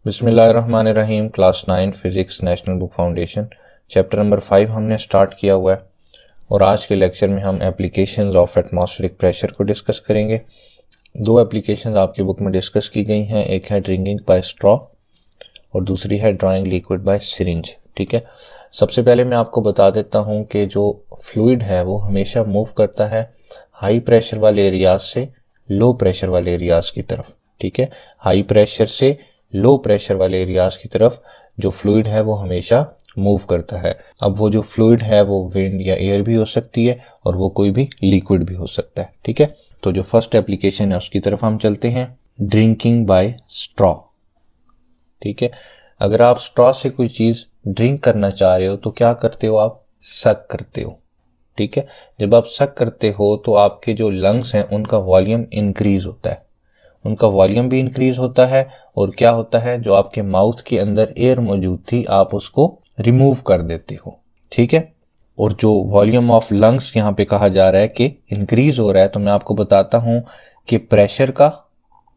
बिस्मिल्लाहिर्रहमानिर्रहीम। Class 9 physics national book foundation chapter number 5 हमने start किया हुआ है और आज के लेक्चर में हम एप्लीकेशंस ऑफ एटमॉस्फेरिक प्रेशर को डिस्कस करेंगे। दो एप्लीकेशंस आपकी बुक में डिस्कस की गई हैं, एक है ड्रिंकिंग बाय स्ट्रॉ और दूसरी है ड्राइंग लिक्विड बाय सिरिंज। ठीक है, सबसे पहले मैं आपको बता देता हूं कि जो फ्लूइड है वो हमेशा मूव करता है हाई प्रेशर वाले एरियाज से लो प्रेशर वाले एरियाज की तरफ। ठीक है, हाई प्रेशर से लो प्रेशर वाले एरियाज की तरफ जो फ्लूइड है वो हमेशा मूव करता है। अब वो जो फ्लूइड है वो विंड या एयर भी हो सकती है और वो कोई भी लिक्विड भी हो सकता है। ठीक है, तो जो फर्स्ट एप्लीकेशन है उसकी तरफ हम चलते हैं, ड्रिंकिंग बाय स्ट्रॉ। ठीक है, अगर आप स्ट्रॉ से कोई चीज ड्रिंक करना चाह रहे हो तो क्या करते हो, आप सक करते हो। ठीक है, जब आप सक करते हो तो आपके जो लंग्स हैं उनका वॉल्यूम इंक्रीज होता है, उनका वॉल्यूम भी इंक्रीज होता है और क्या होता है, जो आपके माउथ के अंदर एयर मौजूद थी आप उसको रिमूव कर देते हो। ठीक है, और जो वॉल्यूम ऑफ लंग्स यहाँ पे कहा जा रहा है कि इंक्रीज हो रहा है, तो मैं आपको बताता हूं कि प्रेशर का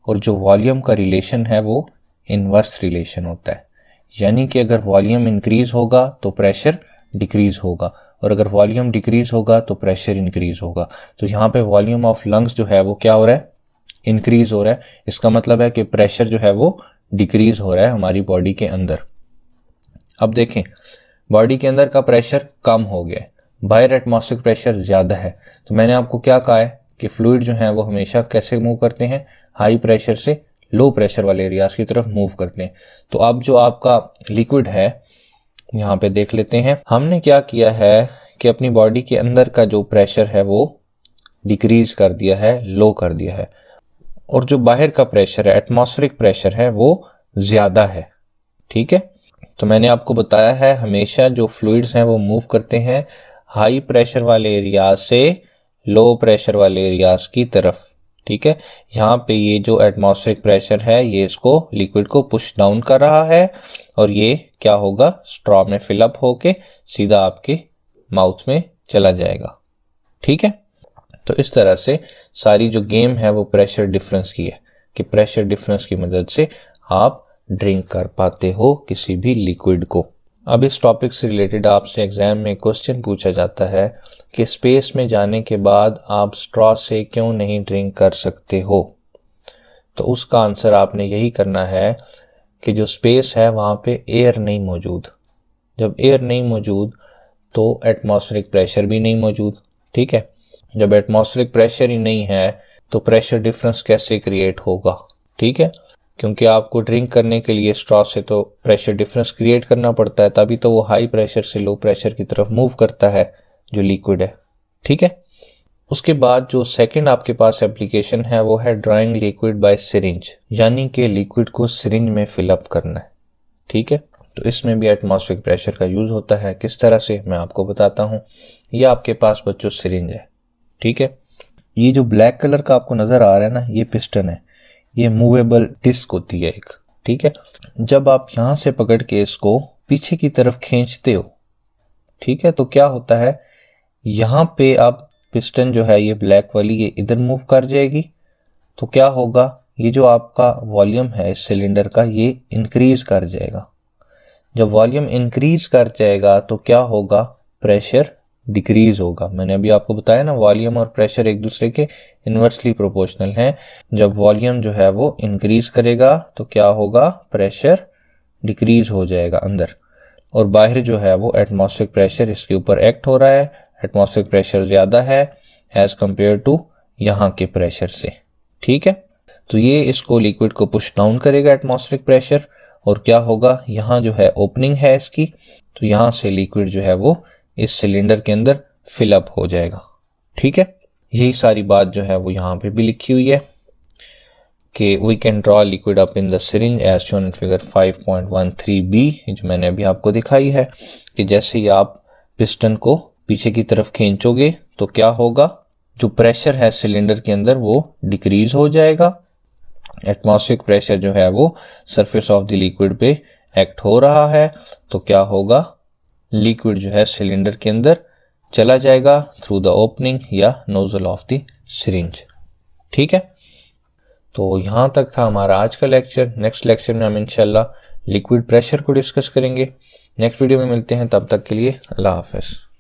और जो वॉल्यूम का रिलेशन है वो इनवर्स रिलेशन होता है। यानी कि अगर वॉल्यूम इंक्रीज होगा तो प्रेशर डिक्रीज होगा और अगर वॉल्यूम डिक्रीज होगा तो प्रेशर इंक्रीज होगा। तो यहाँ पे वॉल्यूम ऑफ लंग्स जो है वो क्या हो रहा है, इंक्रीज हो रहा है। इसका मतलब है कि प्रेशर जो है वो डिक्रीज हो रहा है हमारी बॉडी के अंदर। अब देखें, बॉडी के अंदर का प्रेशर कम हो गया है, बाहर एटमॉस्फेरिक प्रेशर ज्यादा है। तो मैंने आपको क्या कहा है कि फ्लूइड जो है वो हमेशा कैसे मूव करते हैं, हाई प्रेशर से लो प्रेशर वाले एरियाज की तरफ मूव करते हैं। तो अब जो आपका लिक्विड है यहाँ पे देख लेते हैं, हमने क्या किया है कि अपनी बॉडी के अंदर का जो प्रेशर है वो डिक्रीज कर दिया है, लो कर दिया है, और जो बाहर का प्रेशर है, एटमॉस्फेरिक प्रेशर है, वो ज्यादा है। ठीक है, तो मैंने आपको बताया है हमेशा जो फ्लूइड्स हैं वो मूव करते हैं हाई प्रेशर वाले एरियाज से लो प्रेशर वाले एरियाज की तरफ। ठीक है, यहाँ पे ये जो एटमॉस्फेरिक प्रेशर है ये इसको लिक्विड को पुश डाउन कर रहा है और ये क्या होगा, स्ट्रॉ में फिलअप होके सीधा आपके माउथ में चला जाएगा। ठीक है, तो इस तरह से सारी जो गेम है वो प्रेशर डिफरेंस की है कि प्रेशर डिफरेंस की मदद से आप ड्रिंक कर पाते हो किसी भी लिक्विड को। अब इस टॉपिक से रिलेटेड आपसे एग्जाम में क्वेश्चन पूछा जाता है कि स्पेस में जाने के बाद आप स्ट्रॉ से क्यों नहीं ड्रिंक कर सकते हो। तो उसका आंसर आपने यही करना है कि जो स्पेस है वहां पे एयर नहीं मौजूद। जब एयर नहीं मौजूद तो एटमॉस्फेरिक प्रेशर भी नहीं मौजूद। ठीक है, जब एटमॉस्फेरिक प्रेशर ही नहीं है तो प्रेशर डिफरेंस कैसे क्रिएट होगा। ठीक है, क्योंकि आपको ड्रिंक करने के लिए स्ट्रॉ से तो प्रेशर डिफरेंस क्रिएट करना पड़ता है, तभी तो वो हाई प्रेशर से लो प्रेशर की तरफ मूव करता है जो लिक्विड है। ठीक है, उसके बाद जो सेकंड आपके पास एप्लीकेशन है वो है ड्राइंग लिक्विड बाय सिरिंज, यानी कि लिक्विड को सिरिंज में फिलअप करना है। ठीक है, तो इसमें भी एटमॉस्फेरिक प्रेशर का यूज होता है। किस तरह से, मैं आपको बताता हूँ। ये आपके पास बच्चों सिरिंज है। ठीक है, ये जो ब्लैक कलर का आपको नजर आ रहा है ना, ये पिस्टन है, ये मूवेबल डिस्क होती है एक। ठीक है, जब आप यहां से पकड़ के इसको पीछे की तरफ खींचते हो, ठीक है, तो क्या होता है, यहां पे आप पिस्टन जो है ये ब्लैक वाली ये इधर मूव कर जाएगी। तो क्या होगा, ये जो आपका वॉल्यूम है इस सिलेंडर का ये इंक्रीज कर जाएगा। जब वॉल्यूम इंक्रीज कर जाएगा तो क्या होगा, प्रेशर डिक्रीज होगा। मैंने अभी आपको बताया ना, वॉल्यूम और प्रेशर एक दूसरे के इनवर्सली प्रोपोर्शनल हैं। जब वॉल्यूम जो है वो इंक्रीज करेगा तो क्या होगा, प्रेशर डिक्रीज हो जाएगा अंदर, और बाहर जो है वो एटमॉस्फेरिक प्रेशर इसके ऊपर एक्ट हो रहा है। एटमॉस्फेरिक प्रेशर ज्यादा है एज कंपेयर टू यहाँ के प्रेशर से। ठीक है, तो ये इसको लिक्विड को पुश डाउन करेगा एटमॉस्फेरिक प्रेशर, और क्या होगा, यहाँ जो है ओपनिंग है इसकी, तो यहां से लिक्विड जो है वो इस सिलेंडर के अंदर फिलअप हो जाएगा। ठीक है, यही सारी बात जो है वो यहाँ पे भी लिखी हुई है कि we can draw liquid up in the syringe as shown in figure 5.13b, जो मैंने अभी आपको दिखाई है कि जैसे ही आप पिस्टन को पीछे की तरफ खींचोगे तो क्या होगा, जो प्रेशर है सिलेंडर के अंदर वो डिक्रीज हो जाएगा। एटमॉस्फेरिक प्रेशर जो है वो सरफेस ऑफ द लिक्विड पे एक्ट हो रहा है, तो क्या होगा, लिक्विड जो है सिलेंडर के अंदर चला जाएगा थ्रू द ओपनिंग या नोजल ऑफ द सिरिंज। ठीक है, तो यहाँ तक था हमारा आज का लेक्चर। नेक्स्ट लेक्चर में हम इंशाल्लाह लिक्विड प्रेशर को डिस्कस करेंगे। नेक्स्ट वीडियो में मिलते हैं, तब तक के लिए अल्लाह हाफ़िज़।